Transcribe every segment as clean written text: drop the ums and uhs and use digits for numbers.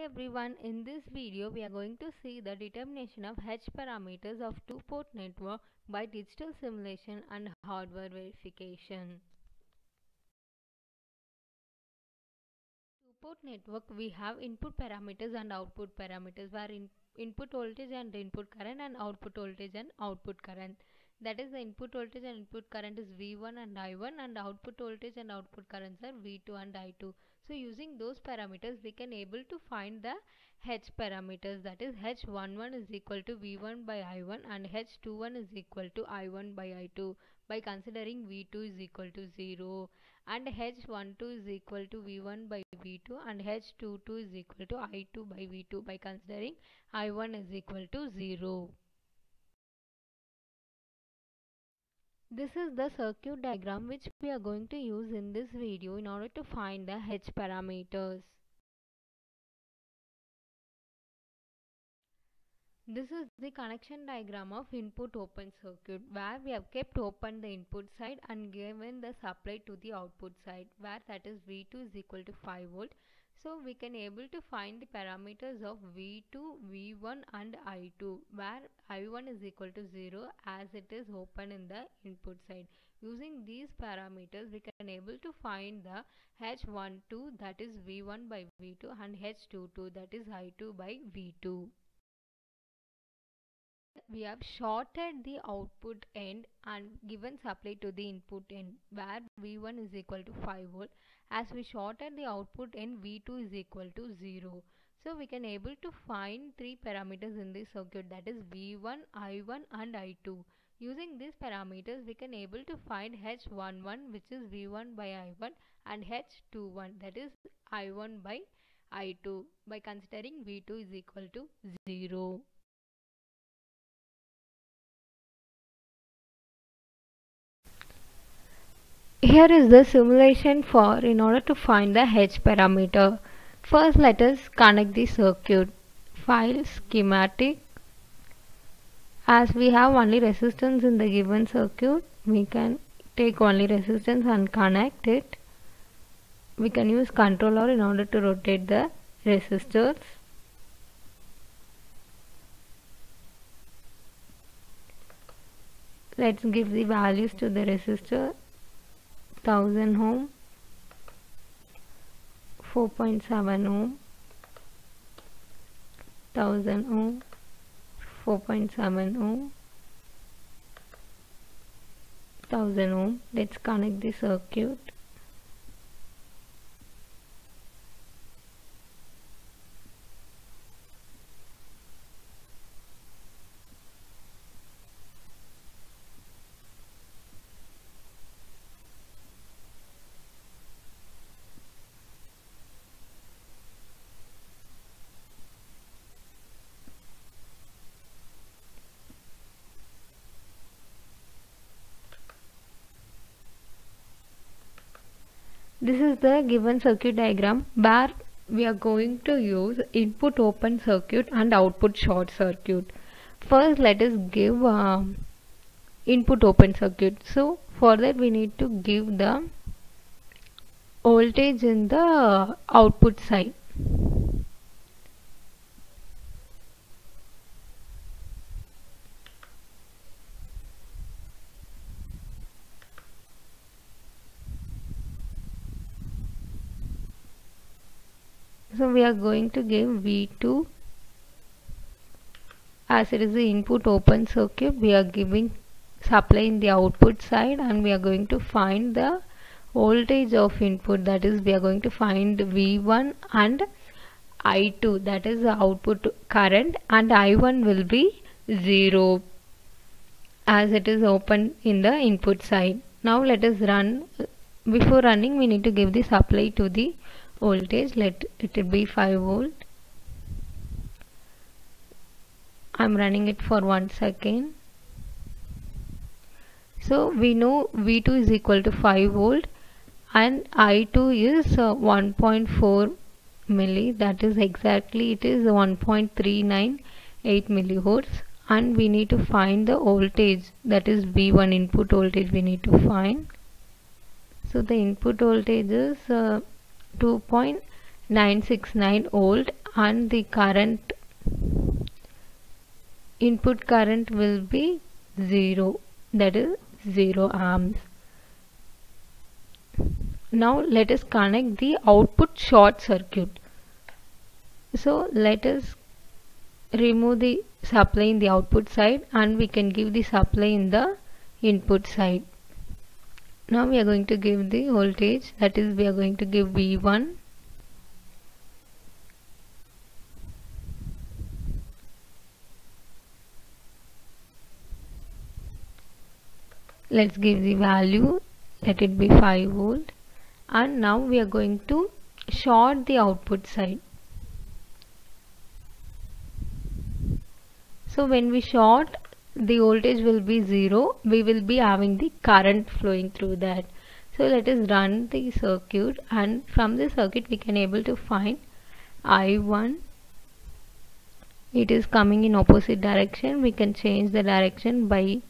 Hi everyone, in this video we are going to see the determination of H parameters of two-port network by digital simulation and hardware verification. Two-port network, we have input parameters and output parameters where input voltage and input current and output voltage and output current. That is, the input voltage and input current is V1 and I1, and output voltage and output currents are V2 and I2. So using those parameters we can able to find the H parameters, that is H11 is equal to V1 by I1 and H21 is equal to I1 by I2 by considering V2 is equal to 0, and H12 is equal to V1 by V2 and H22 is equal to I2 by V2 by considering I1 is equal to 0. This is the circuit diagram which we are going to use in this video in order to find the H parameters. This is the connection diagram of input open circuit, where we have kept open the input side and given the supply to the output side, where that is V2 is equal to 5 volt. So we can able to find the parameters of V2, V1 and I2, where I1 is equal to 0 as it is open in the input side. Using these parameters we can able to find the H12, that is V1 by V2, and H22, that is I2 by V2. We have shorted the output end and given supply to the input end, where V1 is equal to 5 volt. As we shorted the output end, V2 is equal to 0. So we can able to find three parameters in this circuit, that is V1, I1 and I2. Using these parameters we can able to find H11, which is V1 by I1, and H21, that is I1 by I2 by considering V2 is equal to 0. Here is the simulation for in order to find the H parameter. First let us connect the circuit. File schematic. As we have only resistance in the given circuit, we can take only resistance and connect it. We can use controller in order to rotate the resistors. Let's give the values to the resistor. 1000 ohm, 4.7 ohm, 1000 ohm, 4.7 ohm, 1000 ohm. Let's connect the circuit. This is the given circuit diagram where we are going to use input open circuit and output short circuit. First let us give input open circuit. So for that we need to give the voltage in the output side. So we are going to give V2, as it is the input open circuit. We are giving supply in the output side, and we are going to find the voltage of input, that is we are going to find V1 and I2, that is the output current, and I1 will be 0 as it is open in the input side. Now let us run. Before running we need to give the supply to the voltage. Let it be 5 volt. I am running it for 1 second. So we know V2 is equal to 5 volt and I2 is 1.4 milli, that is exactly it is 1.398 millivolts, and we need to find the voltage, that is V1 input voltage we need to find. So the input voltage is 2.969 volt and the current input current will be 0, that is 0 amps. Now let us connect the output short circuit. So let us remove the supply in the output side and we can give the supply in the input side. Now we are going to give the voltage, that is we are going to give V1. Let's give the value, let it be 5 volt, and now we are going to short the output side. So when we short, the voltage will be 0, we will be having the current flowing through that. So let us run the circuit, and from the circuit we can able to find I1. It is coming in opposite direction. We can change the direction by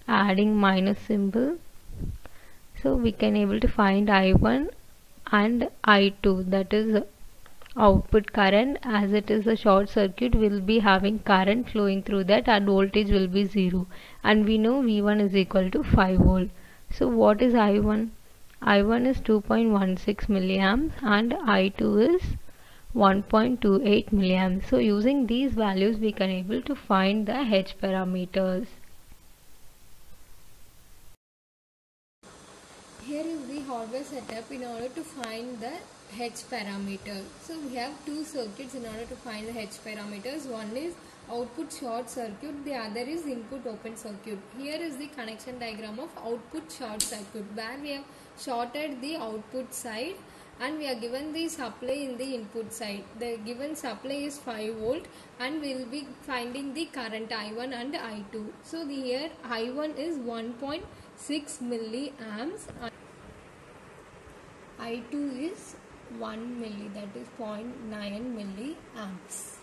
adding minus symbol. So we can able to find I1 and I2, that is output current. As it is a short circuit, will be having current flowing through that and voltage will be 0, and we know V1 is equal to 5 volt. So what is I1? I1 is 2.16 milliamps and I2 is 1.28 milliamps. So using these values we can able to find the H parameters. Here is the hardware setup in order to find the H parameter. So we have two circuits in order to find the H parameters. One is output short circuit, the other is input open circuit. Here is the connection diagram of output short circuit, where we have shorted the output side and we are given the supply in the input side. The given supply is 5 volt and we will be finding the current I1 and I2. So here I1 is 1.6 milliamps. I2 is 1 milli, that is 0.9 milliamps.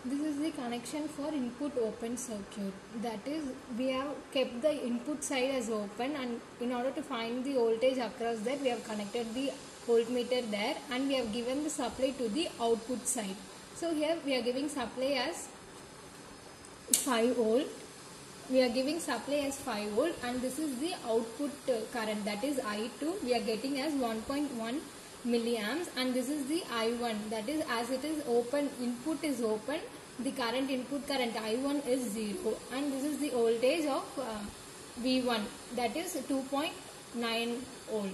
This is the connection for input open circuit. That is, we have kept the input side as open, and in order to find the voltage across that, we have connected the voltmeter there and we have given the supply to the output side. So here we are giving supply as 5 volt. We are giving supply as 5 volt and this is the output current, that is I2, we are getting as 1.1 milliamps, and this is the I1, that is as it is open, input is open, the current input current I1 is 0, and this is the voltage of V1, that is 2.9 volt.